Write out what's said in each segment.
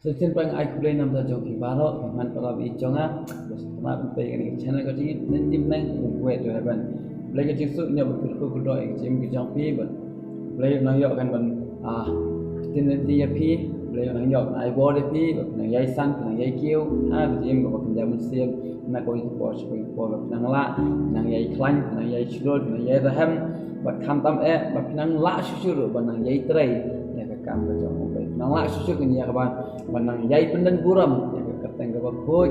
Sekian pang ai kulai nam ta jong ki baro man para bi jonga bos na pe ni channel ko ji nen dim nang we to ban play ke jisu nya bu ko do ek jim ki jong pi ban play nang yo kan ban tin ti ya pi play nang yo ai bo de pi nang yai san nang yai kiu ha jim ko kan jam siam na ko i po ko nang la nang yai klan nang yai chulod nang yai raham bat kham tam bat nang la shu ban nang yai trai ya ka kam ko jong nang la susu ke nia kaban manang yai pendan buram ya kateng ke bakoi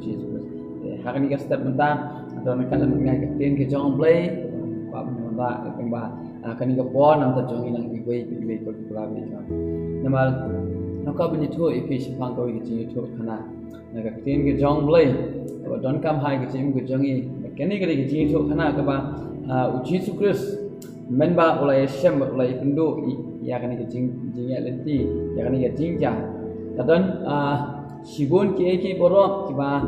Jesus hakani ka step menta atau nak kan ngai ka tin ke jong play ba ba peng ba kani ka pon nam ta jong inang iwe ko prabi ka namal naka bini tho ipi sipang ko ke ji tho khana na ka tin ke jong play ba don kam hai ke jim ke jong i kani ke ji tho khana ka ba Jesus Christ memba ulai shem ulai indo ya kan ke jing ya lenti ya kan ke jing ja kadon sibun ke borok ki ba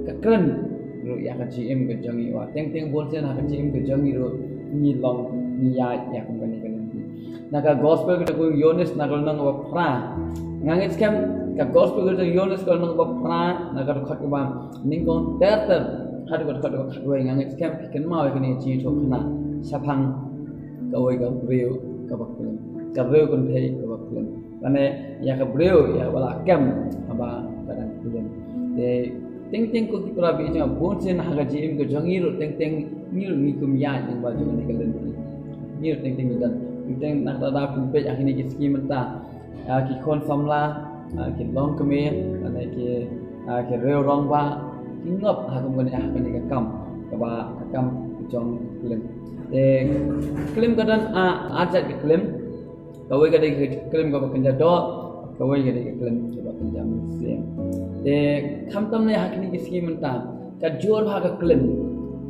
kakren ru ya ka gm ke jangi wa teng bol sen ha ka gm ke jangi ru ni long ni ya kan kan na ka gospel ke ko yones na kal nang wa pra ngangit scam ka gospel ke yones kal nang wa pra na ka khat ke ba ning kon ter hat ko khat wa ngangit scam ken ma wa ni ji tho khana sapang kawai ka breu ka baklen ka breu kon thei ka baklen ane ya ka breu ya wala kem aba kadang kulen de ting ko ki pra bi ja bon sen ha ga jim ko jangi ro ting ni kum ya ning ba jong ni kalen ni ting dan ting nak da pun pe akhini ki ski menta ki kon famla ki long keme ane ki reu rong ba ki ngop ha kum ni ha ni ka kam jong kulen klaim kadan ajat ke klaim kawai kadai klaim ka bakan jado kawai kadai klaim ka bakan jam sim kham tam ne hakni ki ski menta ka jor bha ka klaim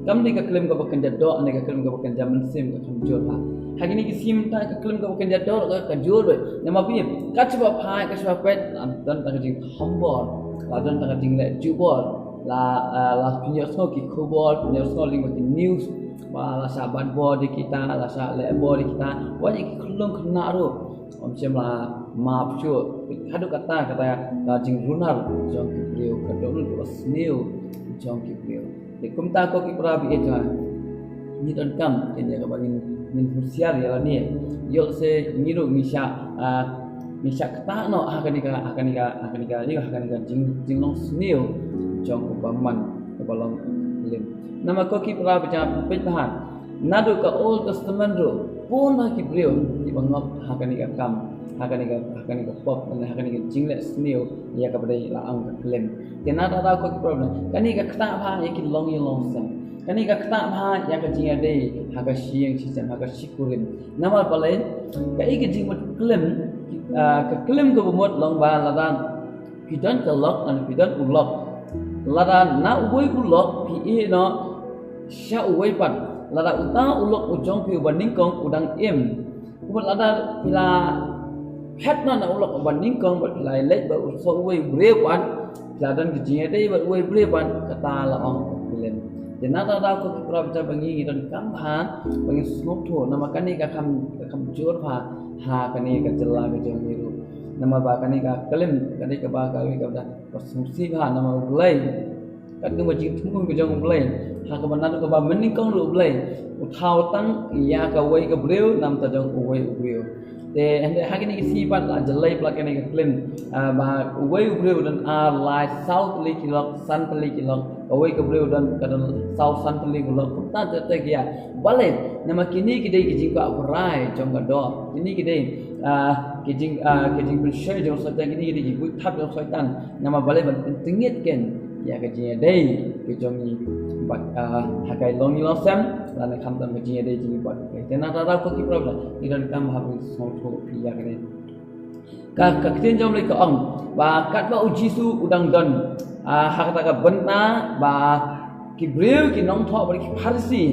kam ni ka klaim ka bakan jado ne ka klaim ka bakan jam sim ka kham jor bha hakni ki ski menta ka klaim ka bakan jado ka jor ne ma pi ka chba phai ka chba pet dan ta jing hambor la dan ta jing le jubor la punya so ki khobor punya so ling ki news ba la sa ban bo di kita la sa le bo di kita wa ji khulung khna ro om chem la ma pchu hadu kata la jing runar jong ki priu ka do lu sneu jong ki priu de kum ta ko ki pra bi ja ni don kam in ya ka bangin min husiar ya la ni yo se ni ro misha kata no akanika jing long sneu jong ko baman ko balong lim nama ko ki pra baca pitahan nadu ka Old Testament ro pun ki beliau di bangop hakani ka kam hakani ka pop dan hakani ka jingle sneo ya ka badai la ang ka klem kena ta ko ki problem kani ka kta bha ya ki long sam kani ka kta bha ya ka jinga dei haka siang sistem haka sikurin nama palain ka ik jing mot klem ka klem ko bumot long ba la dan pidan ka lok an pidan ulok lada na uwai ulok pi no sha uwai pat lada uta ulok ujong pi banding kong udang em ubal lada pila pet na ulok banding kong bat lai lek ba so uwai bre pat ladan ki jie dei ba uwai bre pat kata la ong pilen dan nata da ko ki pra baca bangi dan kam ha bangi snop tho nama kani ka kam jor pha ha kani ka jalla be jong ni ru nama ba kani ka kalim kani ka ba ka wi ka da ko sumsi ba nama ulai kat ke majik thum ke jong ulai ha ka ban na ka ba mening kong ru ulai uthau tang ya ka wai ka breu nam ta jong uwai breu te ende ha kini si pat la jalai pla kani ka klim ba uwai breu dan lai south li kilok san li kilok uwai ka breu dan kadan south san li kilok ta te ya bale nama kini kidai ki jing ka rai jong ka do kini kidai kijing bershay jong satan ini di buat thap jong satan nama balai ban tingit ken ya kejingnya dei kejong ni bat hakai longi losam lan kham tam kejingnya dei jing bat tena ta ko ki problem idan kam habu songtho ya kene ka ktin jom le ko ong ba kat ba ujisu udang don hak ta ka benta ba ki breu ki nong tho ba ki farsi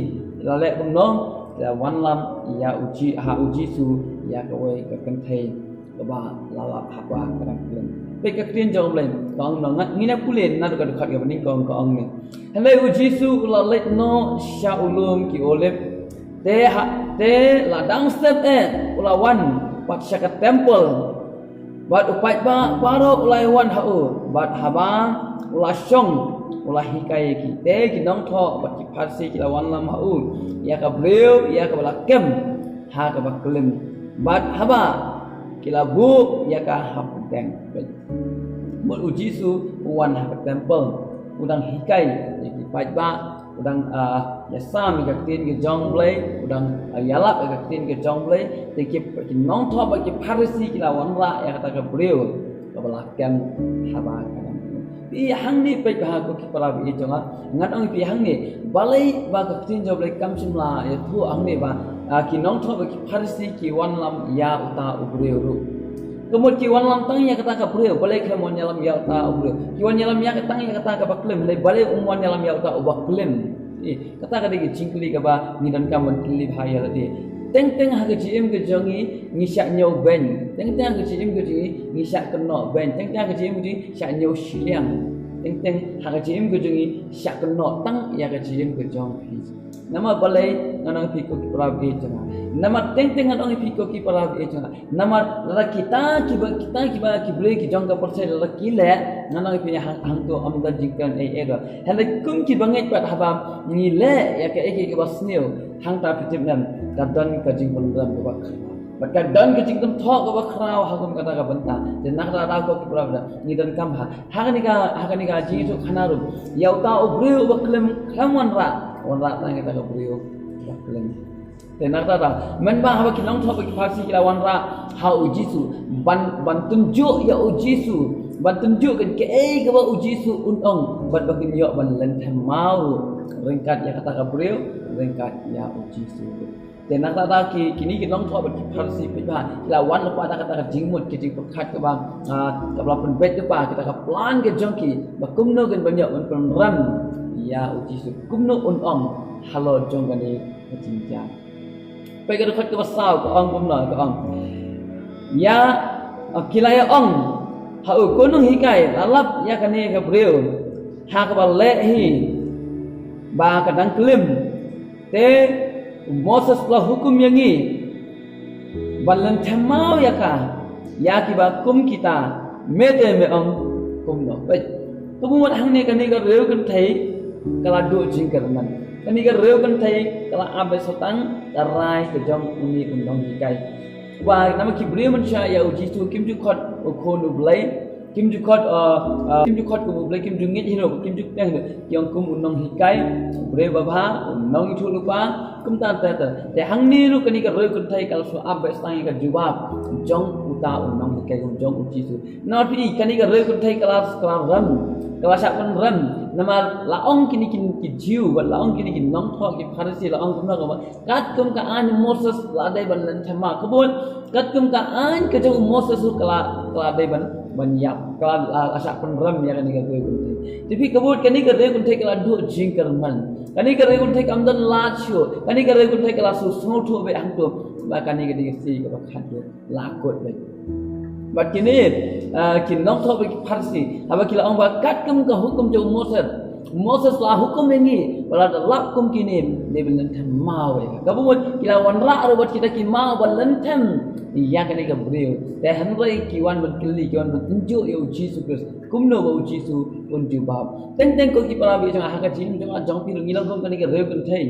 la le bong nong ya wan lam ya uji su ya ka wei ka kan thei ka ba la phakwa ka ran klen pe ka ktin jong len kong no ngat ngina kulen na ka khat ka bani kong kong ni hele uji su la le no sha ulum ki olep te la dang step ula wan pat sha ka temple bat upai ba baro ulai wan hau bat haba ulah syong ulah hikai ki te ki nong tho bat ki farsi ki lawan lam hau ya ka bleu ya ka balakem ha ka baklem bat haba ki labu ya ka hapdeng mul uji su wan ha temple udang hikai ki pai ba udang ya sam ga tin ge jong blai udang yalap ga tin ge jong blai te ki nong tho ba ki farsi ki lawan ra ya kata ka bleu ka balakem haba pi hang ni pe ka ko ki para bi jonga ngat ong pi hang ni balai ba ka tin job lai kam sim la ya thu ang ni ba ki nong tho ba ki farsi ki wan lam ya uta ubreu ru kemudian ki wan lam tang ya kata ka breu balai ka mon lam ya uta ubreu ki wan lam ya tang ya kata ka baklem lai balai umwan lam ya uta ubaklem kata ka digi cingkli ka ba ni dan kam mon kili bhaya lati teng teng ha ke jim ke jongi ni syak nyau ben teng teng ha ke jim ke ji ni syak keno ben teng teng ha ke jim ji syak nyau siliang teng teng ha ke jim ke jongi syak keno tang ya ke jim ke jong pi nama balai nganang pi ko ki pra bi janga nama teng teng nganang pi ko ki pra bi janga nama la kita ki ba ki ble ki jong ka percaya la ki le nganang pi hang to am da jingkan ga hal kum ki bangai pat haba ni le ya ke ki ba snil hang ta pi nam kadon ka jing pundam ka bak kadon ka jing tum thok ka bak khrau hagum kata ka banta de nak ra ko ki pravda ni dan kam ha hagani ka jing tu khanaru yau ta obreu baklem khamwan ra wan ra ta kita ka obreu baklem de nak ra men ba ha ki long thok ki farsi ki lawan ra ha ujisu ban tunjuk ya ujisu ban tunjuk kan ke ka ba ujisu unong bat bakin yo ban len mau ringkat ya kata ka obreu ringkat ya ujisu dan nak tak kini kita long thok berfarsi pihak lawan lepas ada kata jingmut ke jing pekat ke bang kapal penbet ke bang kita ka plan ke jongki bakumno kan banyak on ram ya uji su kumno on halo jong kan ni jinja pai ka dekat ke basau ke kumno ke ya kilaya ha kunung hikai lalap ya kan ni ka breu ha ka bale hi ba kadang klim te Moses telah hukum yang ini balan temau ya ka ya kiba kum kita mete me kum no baik kemudian hang ni kan ni ka reu kan thai kala do jing karman kan ni ka reu kan thai kala abai sotang tarai ke jong uni kun dong kai wa nama ki breu man sha ya uji tu kim ju khot ko nu blai kim ju khot ko blai kim ju ngit hino kim ju teng yong kum unong hikai breu baba nong thu lupa kum ta te hang ni lu kani ka roi kun thai kal so ab stang ka jawab jong uta unong hikai kum jong uji su na pi kani ka roi kun thai kelas ram kelas ap ram nama laong kini ki jiu ba laong kini ki nong tho ki pharsi laong kum na ka kat kum ka an Moses la dai ban lan thama kebun kat kum ka an ka jong Moses su kala dai ban yap kala asak pun ram ya kani ka roi kun thai tapi kebun kani ka roi kun thai kala do jing karman kani ka roi kun thai kam dan la chu kani ka roi kun thai kala su smol thu be hang tu ba kani ka di si ka ba khat lakot be bat kini kin nong tho be pharsi haba kila ong ba kat kum ka hukum jo Moses la hukum ini bala lak kum kini de ben tham mau ka bu kila wan ra ro bat kita ki mau balan tham ya kani ka breu te han rai ki wan ban kili ki wan ban tunjuk yo Jesus Christ kum no ba Jesus un ju ba teng teng ko ki para bi jang ha ka jing jang pi ngilang kum kani ka reu kan thai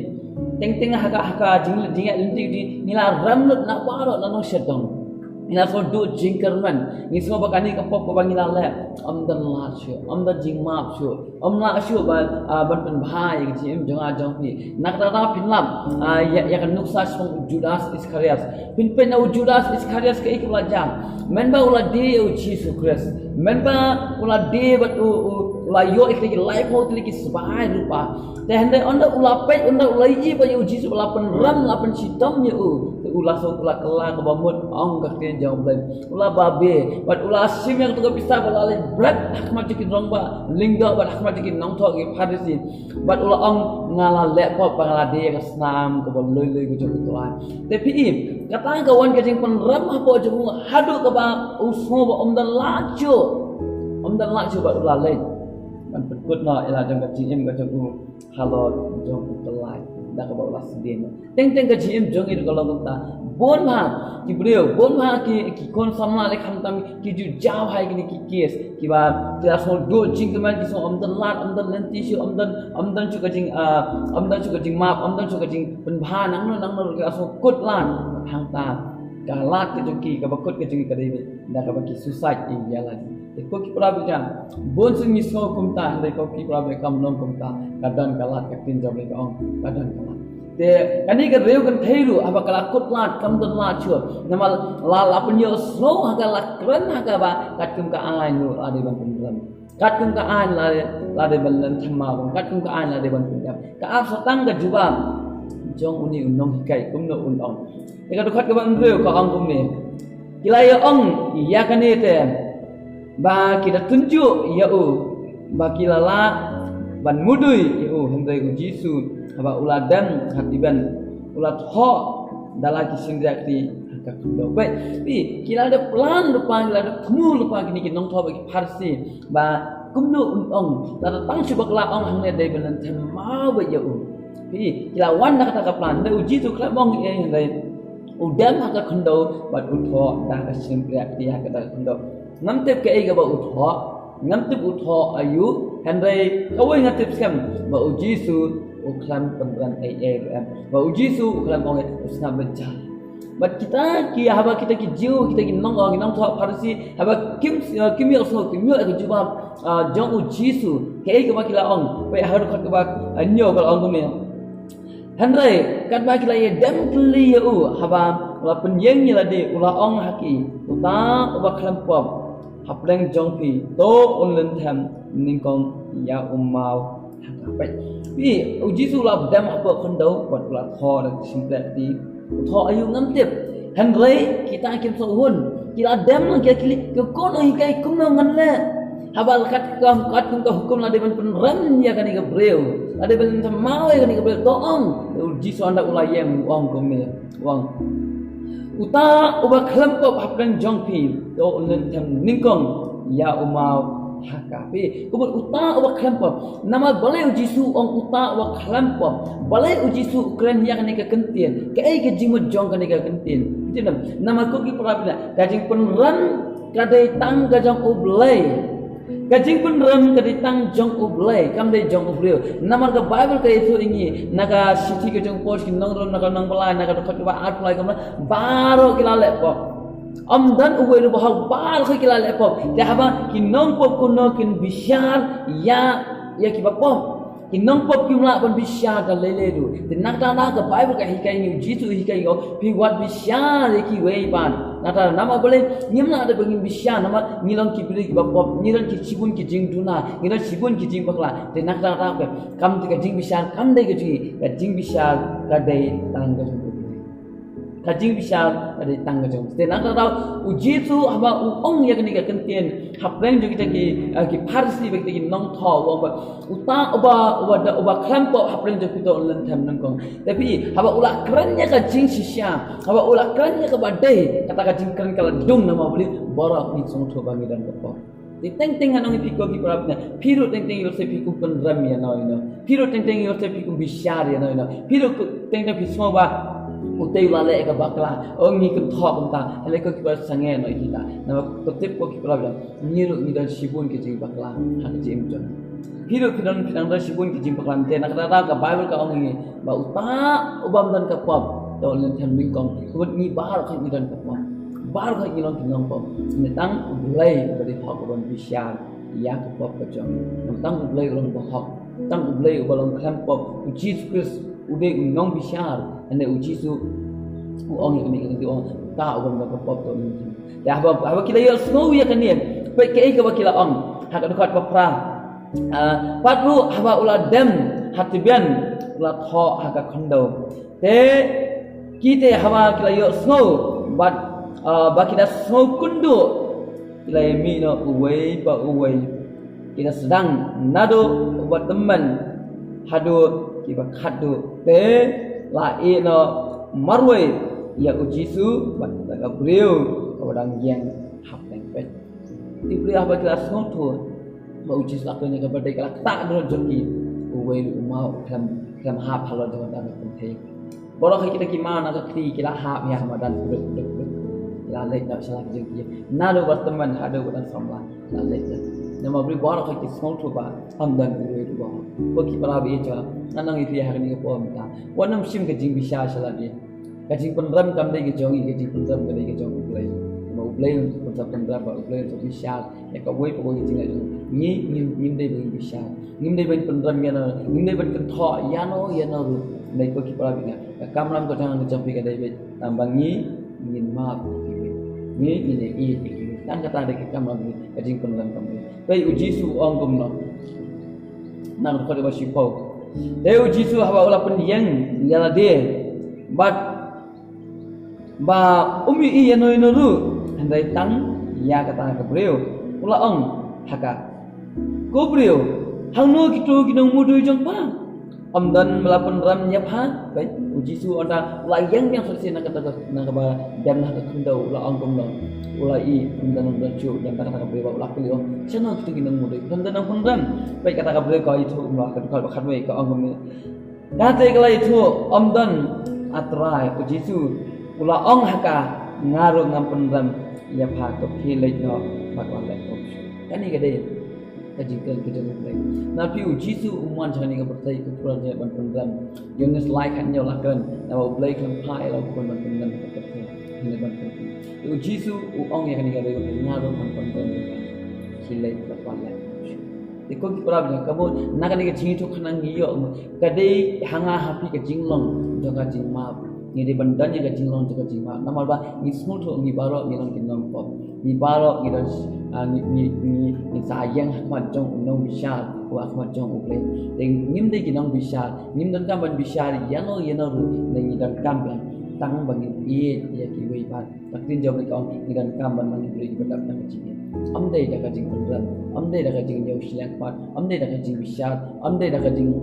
teng teng ha ka jing linti di nila ramlut na paro na no shedong ina so do jing karman ni so ba kani ka pop ko bangila le dan la chu da jing map chu la chu ba ban pen bhai ki em jang pi nak ta pin lam ya kan nuksa song Judas Iskariot pin pen au Judas Iskariot ke ik jam men ba ula de u Jesus Christ men ba ula de ba ula yo ik ki life ho ki sebai rupa te hande onda ula pe onda ula yi ba yo Jesus ula pen ram la pen sitom ye ula so ula kala ke bamut ong ka ke jong blai ula babe bat ula sim yang tu bisa bala le black hakmat ki rong ba lingga bat hakmat ki nong tho ki pharisi bat ula ong ngala le pop bangala de ka snam ko bol loi ko jong tu ai te pi kata ka wan ke jing pen ram ha po jong hadu ka ba usmo ba dan la chu ba ula le ban put na ila jong ka jing ka jong halo jong tu lai dah ke bawah sedih. Teng ka jim jong itu kalau kita bon ha ki breu bon ha ki kon samla le kham tam ki ju jaw hai ki kes ki ba ti so do jing ke man ki so amdan lat amdan lenti shu amdan chu ka jing map amdan chu ka jing pen bha nang no ka so kut lan hang ta ka lat ke joki ka bakut ke joki ka dei da ka baki suicide in ya la ko ki pra bijan bon sing mi so kum ta dei ko ki pra be kam nom kum ta kadan ka lat ka tin job le ka ong kadan ka lat te kani ka reu kan theiru aba kala kut lat kam don lat chu namal la punyo so ha ka la kren ha ka ba kat kum ka ai nu ade ban pun kat kum ka ai la de ban lan thamma bang kat kum ka ai la de ban pun ka ap satang ka juba jong uni unong hikai kum no un ong te ka khat ka ban reu ka ong kum ni kilai ong ya kani te ba kita tunjuk ya ba kilala ban mudui ya hendai ku jisu aba uladan hatiban ulat ho dalaki sindrakti ka kundo baik pi kila ada plan lupa kila ada temu lupa gini nong tho bagi farsi ba kumno ong ta tang chubak la ong hangne dai banan thema ba ya pi kila wan nak ta plan da uji tu kla bong ye hendai udam ka kundo ba utho da ka sindrakti ka da kundo ngamtep ke ga ba utho ngamtep utho ayu hendai kawai ngatep skam ba uji su uklan pemberan ba uji su uklan ong usna bencana but kita ki haba kita ki jiu kita ki nong tho farsi haba kim yo so kim yo ka juba jong uji su ke ga ba kila ong pe har khat ka ba anyo ka ong ne handai kat ba kila ye dam kli ya haba la penyeng ni la de ula ong haki uta ba khlam pom hapleng jong pi to onlen tham ningkong ya umau baik pi uji su la dam apa kondau buat la tho dan simpati tho ayu ngamtip handai kita akim so hun kila dam nang kila kili ke kono hikai kum no ngan le habal kat kum ka hukum la de ban penran ya kan ga breu ada ban tamau ya kan ga breu to ong uji su anda ulayem ong kum me wang uta uba khlam ko hapkan jong pi to onlen tham ningkong ya umau hakapi kubut uta wa klampo nama balai ujisu ong uta wa klampo balai ujisu kren yang ni ka kentien ke ai ke jimut jong ka ni ka kentien itu nama ko ki prabila kajing penran kadai tang ka jong ublai kajing penran kadai tang jong ublai kam dai jong ublai nama ka bible ka itu ingi naga siti ka jong pos ki nong naga nang balai naga khot ba at plai kam baro kilale po amdan uwe lu bahag bal ko kila lepop dahaba kinong pop kuno kin bisyar ya ki bapop kinong pop kimla ban bisyar da lele du tenak ta na ka bible ka hikai ni jitu hikai go pi wat bisyar ki we ban nata nama boleh nimla ada bangin bisyar nama nilong ki pili ki bapop nilong ki cibun ki jing duna nilong cibun ki jing bakla tenak ta ka kam ka jing bisyar kam dai ka jing bisyar ka dai tang ka kajing bisa ada tangga jong. Tenang tahu uji tu apa ong ya kini kentien hapreng juga ki parsi bagi ki nong tho wong ba uta oba klampo hapreng juga kita ulen tham nangkong. Tapi apa ulah kerennya kajing sisya apa ulah kerennya ke badai kata kajing keren kalau dung nama beli borak ni song tho bangi dan kepo. Di teng anong ipiko ki parapna piru teng yo se piku kon ram ya no piru teng yo se piku bisyar ya no piru teng pismo ba utai lale ka bakla ongi ke thok ta ele ko kiba sange no kita nama kotip ko kipla bla niru ni dan sibun ke jing bakla hak jim jon hiru kidan da sibun ke jing bakla te nak ta ka bible ka ongi ba uta ubam dan ka pop to len tham mingkong ko ni bar ka ni dan ka pop bar ka ni long kinong pop ni tang ulai ka di thok ko bisyar ya ka pop ka jon tang ulai long ba hok tang ulai ubalong kham pop Jesus Christ ude nong bisyar ane uji su ong ini kan ong ta ong ka pop to ni ya ba kita yo snow ya kan ni pe ke ka bakila ong hak dekat papra patru haba ula dem hatibian ula tho hak khondo te kite haba kila yo snow but ba kita snow kundu kila mi no uwei kita sedang nado buat teman hadu kiba khadu te la no marwe ya ujisu bat ka breu kawadang yang hap teng pet ti breu apa kelas ngoto ba ujis la ko ni ka badai kala tak do joki uwe umau klam hap halo do dan penting Borok kita gimana nak kri kita hap ya Ramadan duduk kita lek dah salah kita nado berteman ada bukan somla lek nama beri borok kita semua tu bah Ramadan dulu itu bah bagi para beja nanang itu ya hari ni kepo minta wanam sim ke jing bisa salah dia kajing penram kam dai ke jongi kajing penram ke dai ke jongi play mau play untuk penram ba play untuk bisa ya ka wei ko jing ai ni dai bagi bisa ni dai bagi penram ya ni dai bagi tho ya no nay ko ki para bina kamram ko jangan ngejampi ka dai tambangi ngin maaf ni i dan kata ada ki kamram ni kajing penram kam bai uji su ong kum no nang ko de basi pau dai uji su hawa ula pendiang yala de but ba umi i ya no ru handai tang ya kata ka breu ula ong haka ko breu hangno kitu kinong mudu jong pa Amdan melapan ram nyapha baik uji su onda layang yang selesai nak kata nak ba dan nak kendau la angkum la ulai amdan chu dan kata kata ba ulah kelio chana tu ginang mudu amdan ang pundam baik kata kata ko itu ulah kata kal bakhat wei ko angkum kata kala itu amdan atrai uji su ulah ong haka ngaru ngam pundam nyapha ko philai no bakwan lai ko kani gade kajikal kejadian baik. Nabi uji su umuan jangan ingat bertai keturunan saya ban yang selai kan nyawa lakukan. Nama belai kan pai lalu pun ban bertai ini ban bertai. Uji su uang yang kan ingat dari ngaruh ban bertai kilai berapa lagi. Ikut perabot kamu nak kan ingat jingi tu kena ngiyok. Kadai hanga happy ke jinglong jaga jing maaf. Ni di bandan jaga jinglong jaga jing maaf. Nama apa? Ni semua tu ni baru ni orang kinam pop. Ni baru ni dah ni sayang Ahmad jong unong bishar wa Ahmad jong uple deng nim de ginong bishar nim dan kam ban bishar yano ru deng dan kam ban tang bang i ya ki wei ba taktin job le kong ni dan kam ban man bri ba tak kecil am de da ka jing pundran am de da ka jing yo silang pat am de da ka jing bishar am de da ka jing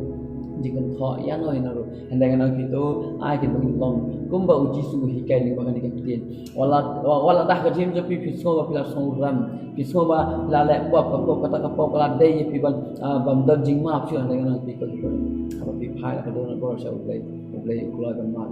jikan tho yano ru hendai kana gitu ai kin bang long kumba uji su hikai ni bagan diketin wala dah ka jim japi pisco ba pila song ram pisco ba la le buat ko kata ko kala dei pi ban bam dam jing ma phi hendai kana pi ko apa pi phai la ka don ko sa ublai kulai ban ma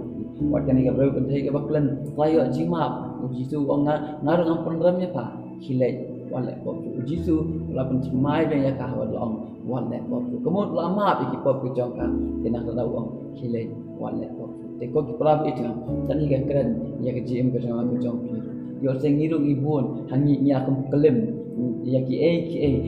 wat kan ni ka bro kan thei ka baklan layo jing ma uji su ong ngaru ngam pundram nya pa hilai wala ko uji su la pan mai ben ya ka wa long wala ko kemudian lama pi ko pi jong ka kena ka daw hilai wala ko teko ki prab itu tani kan keren ya ke GM ke sama ke jong pi yo sing ngiru ibun hangi nya kum kelem ya ki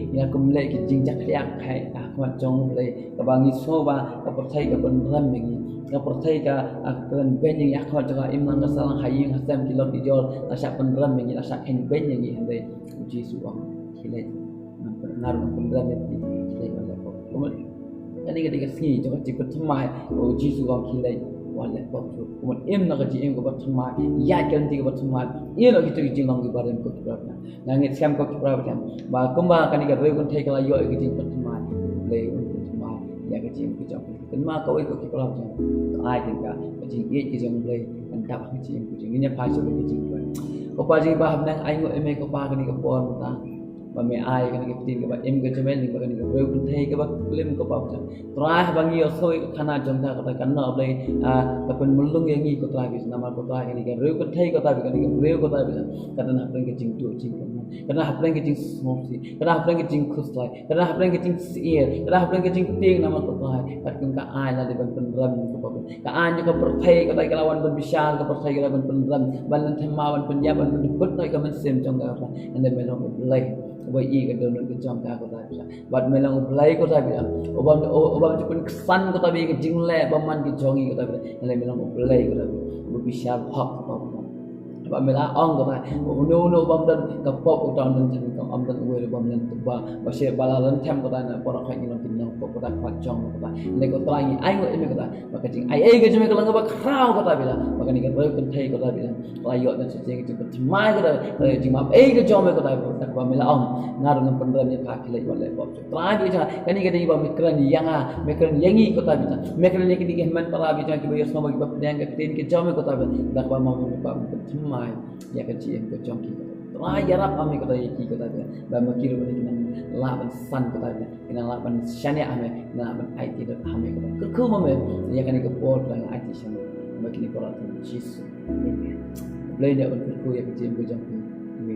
nya kum le ki jing jak yak khai akmat jong le ka bangi so ba ka perthai ka ban ram mengi ka perthai ka akran ben yang akmat jaga imam ka salang haying hasam ki lo ki jol asak ban ram mengi asak hen ben yang hande uji suang kile nar ban ram mengi kile wala ko kemudian tani ketika sini jangan cepat semai uji suang kile wala ko kemudian im nak ji im ko bat semai ya kan ti ko bat semai ye lo gitu jing long ki baran ko berapa nangit scam ko berapa kan ba kumba kan ni ka reu kon thai kala yo ki jing bat semai le ko semai ya ka jing ko jong kan ma ko ko ki berapa kan ai tin ka jing ye ki jong le kan ta ki jing ko jing ni pa so ki jing ko pa jing ba ham nang ai ngo em ko pa kan ni ka pon ta ba me ai kan ki tin ka ba em ka jemen ni ba kan ni ka reu kon thai ka ba klim ko pa ta trai ba ngi soi khana jong ta ka kan no le ka pen mulung yang ngi ko trai bis nama ko trai kan ni ka reu kon thai ko ta bi kan ni ka reu ko ta bi kan na hapren ki jing tu jing kan na hapren ki jing smosi kan na hapren ki jing khus lai kan na hapren ki jing sier kan na hapren ki jing ting nama ko trai kat kun ka ai la de ban pen ram ko pa ka an ka perthai ka tai ka lawan ban bisal ka perthai ka ban pen ram ban lan thema ban pen ya ban pen put noi ka man sem jong ka pa and then melong lai wai i ka don ka jong ka ko ta bisa bat melong lai ko ta bisa obam tu pun kesan ko ta bi ka jing le ba man ki jongi ko ta bisa and then melong lai ko ta bisal hak pa ba mela ong ko ta no bam dan ka pop ko ta nan jing ka am dan we bam nan ba ba she bala lan tham ko ta na por ka ni tin no ko ta ka jong ko ta le ko tra ni ai ko em ko ta ba ka jing ai ka jing ka lang ba krau ko ta bila ba ka ni ka reu kan thai ko ta bila la yo dan se jing ki ko mai ko ta jing ma ai ka jong ko ta ba mela ong ngar ngam pendram ni pa khile wala ba tra bi ta ka ni ka ni ba mikran yang mikran yangi ko ta bila mikran ni ki ni man para bi ta ki ba yos ma ba ki ba dang ka tin ki jong ko ta ba ba ma ba mai ya ka ji em ko jong ki trai yarap ami ko ta ki ko ta ba ma ki ro ni ki la ban san ko ta ki la ban shania ame na ban ai ti da ame ko ku ma me ya ka ni ko por da ai ti shan bagi ni para tu Jesus Amen. boleh dia berkuya ke jam ke jam ni